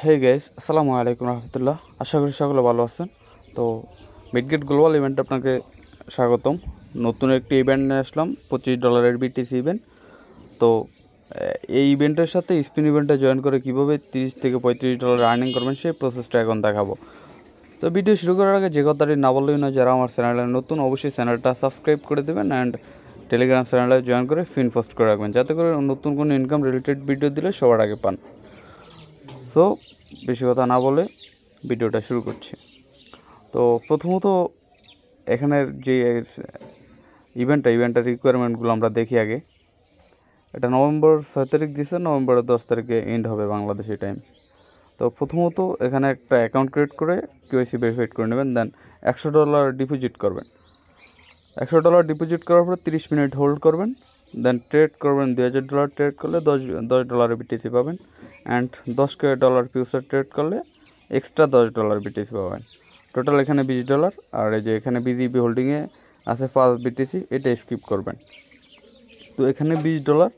Hey guys, আসসালামু আলাইকুম রহমতুল্লাহ। আশা করি সকলে ভালো আছেন। তো মিডগেট গ্লোবাল ইভেন্টে আপনাকে স্বাগতম। নতুন একটি ইভেন্ট নিয়ে আসলাম, $25 বিটিসি ইভেন্ট। তো এই ইভেন্টের সাথে স্পিন ইভেন্টে জয়েন করে কীভাবে $30 থেকে $35 আর্নিং করবেন সেই প্রসেসটা এখন দেখাবো। তো ভিডিও শুরু করার আগে যে কথাটি না বললেই না, যারা আমার চ্যানেলে নতুন অবশ্যই চ্যানেলটা সাবস্ক্রাইব করে দেবেন অ্যান্ড টেলিগ্রাম চ্যানেলে জয়েন করে ফিন পোস্ট করে রাখবেন, যাতে করে নতুন কোনো ইনকাম রিলেটেড ভিডিও দিলে সবার আগে পান। তো বেশি কথা না বলে ভিডিওটা শুরু করছি। তো প্রথমত এখানের যে ইভেন্টের রিকোয়ারমেন্টগুলো আমরা দেখি আগে। এটা নভেম্বর 6 তারিখ দিয়েছে, নভেম্বরের 10 তারিখে এন্ড হবে বাংলাদেশি টাইম। তো প্রথমত এখানে একটা অ্যাকাউন্ট ক্রিয়েট করে কেওয়াইসি ভেরিফাইড করে নেবেন, দেন $100 ডিপোজিট করবেন। $100 ডিপোজিট করার পর 30 মিনিট হোল্ড করবেন, দেন ট্রেড করবেন। $2000 ট্রেড করলে $10 বিটিসি পাবেন, অ্যান্ড $10 ফিউচার ট্রেড করলে এক্সট্রা $10 বিটিসি পাবেন। টোটাল এখানে $20। আর এই যে এখানে বিজিবি হোল্ডিংয়ে আছে 5 বিটিসি, এটা স্কিপ করবেন। তো এখানে $20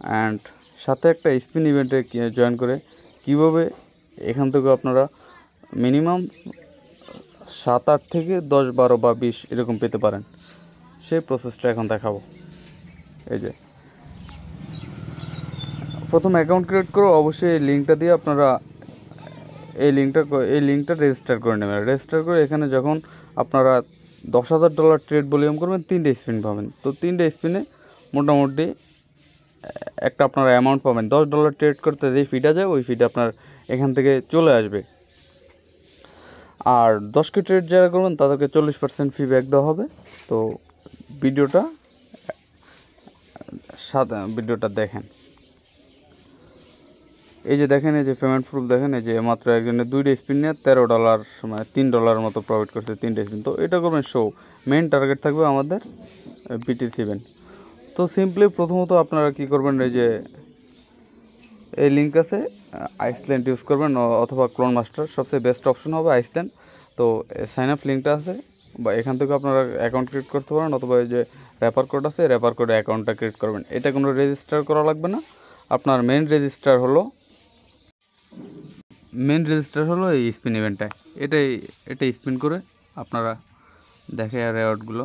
অ্যান্ড সাথে একটা স্পিন ইভেন্টে জয়েন করে কীভাবে এখান থেকে আপনারা মিনিমাম 7-8 থেকে 10-12 বা 20 এরকম পেতে পারেন, সেই প্রসেসটা এখন দেখাবো। এই যে প্রথম অ্যাকাউন্ট ক্রিয়েট করো, অবশ্যই এই লিঙ্কটা দিয়ে আপনারা এই লিঙ্কটা রেজিস্টার করে নেবেন। রেজিস্টার করে এখানে যখন আপনারা $10,000 ট্রেড ভলিউম করবেন, 3টে স্পিন পাবেন। তো 3টে স্পিনে মোটামুটি একটা আপনারা অ্যামাউন্ট পাবেন। $10 ট্রেড করতে যেই ফিটা যায়, ওই ফিটা আপনার এখান থেকে চলে আসবে। আর 10কে ট্রেড যারা করবেন তাদেরকে 40% ফি ব্যাক দেওয়া হবে। তো ভিডিওটা দেখেন। এই যে দেখেন, এই যে পেমেন্ট প্রুফ দেখেন, এই যে মাত্র একজনের 2টে স্পিন নিয়ে $13 মানে $3 মতো প্রফিট করছে 3টে স্পিন। তো এটা করবেন শো। মেইন টার্গেট থাকবে আমাদের বিটিসি ইভেন্ট। তো সিম্পলি প্রথমত আপনারা কি করবেন, এই যে এই লিঙ্ক আছে, আইসল্যান্ড ইউজ করবেন অথবা ক্লোন মাস্টার, সবচেয়ে বেস্ট অপশন হবে আইসল্যান্ড। তো সাইন আপ লিঙ্কটা আছে, বা এখান থেকে আপনারা অ্যাকাউন্ট ক্রিয়েট করতে পারেন, অথবা এই যে রেফার কোড আছে, রেফার কোডে অ্যাকাউন্টটা ক্রিয়েট করবেন। এটা কোনো রেজিস্টার করা লাগবে না। আপনার মেন রেজিস্টার হলো এই স্পিন ইভেন্টটায়। এটা স্পিন করে আপনারা দেখে আর রেওয়ার্ডগুলো।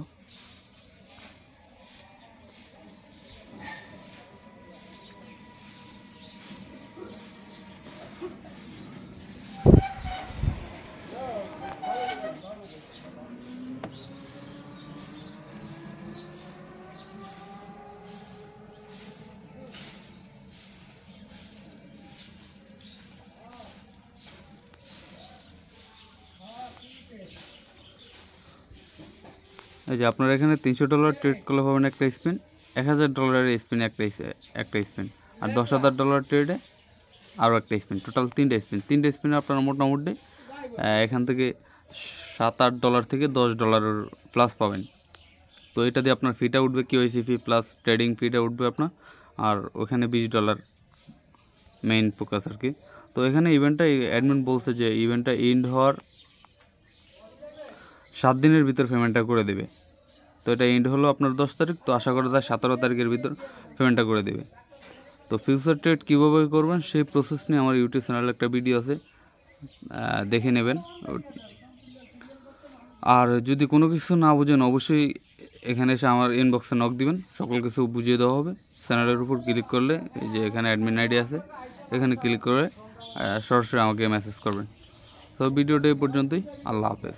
এই যে আপনারা এখানে $300 ট্রেড করলে পাবেন একটা স্পিন, $1000 স্পিন একটা স্পিন, আর $10,000 ট্রেডে আরও একটা স্পিন। টোটাল 3টে স্পিনে আপনারা মোটামুটি এখান থেকে $7-8 থেকে $10 প্লাস পাবেন। তো এটা দিয়ে আপনার ফিটা উঠবে, কেওয়াইসি ফি প্লাস ট্রেডিং ফিটা উঠবে আপনার। আর ওখানে $20 মেইন ফোকাস আর কি। তো এখানে ইভেন্টটা অ্যাডমিন বলছে যে ইভেন্টটা এন্ড হওয়ার 7 দিনের ভিতর পেমেন্টটা করে দেবে। তো এটা এন্ড হলো আপনার 10 তারিখ, তো আশা করা যায় 17 তারিখের ভিতর পেমেন্টটা করে দেবে। তো ফিউচার ট্রেড কীভাবে করবেন সেই প্রসেস নিয়ে আমার ইউটিউব চ্যানেলে একটা ভিডিও আছে, দেখে নেবেন। আর যদি কোনো কিছু না বুঝেন অবশ্যই এখানে এসে আমার ইনবক্সে নক দিবেন, সকল কিছু বুঝিয়ে দেওয়া হবে। চ্যানেলের উপর ক্লিক করলে এই যে এখানে অ্যাডমিন আইডি আছে, এখানে ক্লিক করে সরাসরি আমাকে মেসেজ করবেন। তো ভিডিওটা এই পর্যন্তই। আল্লাহ হাফেজ।